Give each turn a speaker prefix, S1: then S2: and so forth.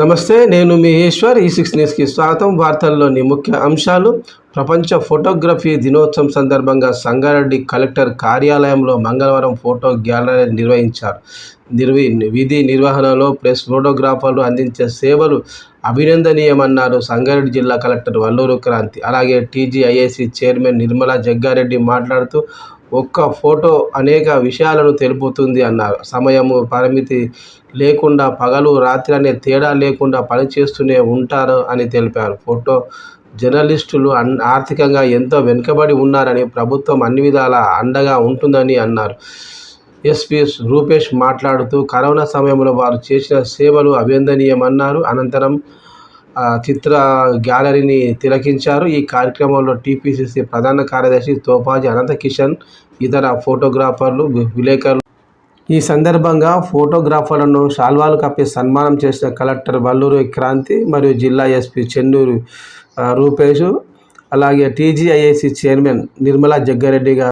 S1: నమస్తే, నేను మీ ఈశ్వర్. ఈ6 న్యూస్కి స్వాగతం. వార్తల్లోని ముఖ్య అంశాలు. ప్రపంచ ఫోటోగ్రఫీ దినోత్సవం సందర్భంగా సంగారెడ్డి కలెక్టర్ కార్యాలయంలో మంగళవారం ఫోటో గ్యాలరీ నిర్వహించారు. విధి నిర్వహణలో ప్రెస్ ఫోటోగ్రాఫర్లు అందించే సేవలు అభినందనీయమన్నారు సంగారెడ్డి జిల్లా కలెక్టర్ వల్లూరు క్రాంతి. అలాగే టీజీఐఏసీ చైర్మన్ నిర్మలా జగ్గారెడ్డి మాట్లాడుతూ, ఒక్క ఫోటో అనేక విషయాలను తెలుపుతుంది అన్నారు. సమయము పరిమితి లేకుండా పగలు రాత్రి అనే తేడా లేకుండా పనిచేస్తూనే ఉంటారు అని తెలిపారు. ఫోటో జర్నలిస్టులు ఆర్థికంగా ఎంతో వెనుకబడి ఉన్నారని, ప్రభుత్వం అన్ని విధాలా అండగా ఉంటుందని అన్నారు. ఎస్పీ రూపేష్ మాట్లాడుతూ, కరోనా సమయంలో వారు చేసిన సేవలు అభినందనీయమన్నారు. అనంతరం చిత్ర గ్యాలరీని తిలకించారు. ఈ కార్యక్రమంలో టీపీసీసీ ప్రధాన కార్యదర్శి తోపాజీ అనంతకిషన్, ఇతర ఫోటోగ్రాఫర్లు, విలేకరులు. ఈ సందర్భంగా ఫోటోగ్రాఫర్లను శాల్వాలు కప్పి సన్మానం చేసిన కలెక్టర్ వల్లూరు క్రాంతి మరియు జిల్లా ఎస్పీ చెన్నూరు రూపేష్, అలాగే టీజీఐఏసీ చైర్మన్ నిర్మలా జగ్గారెడ్డి గారు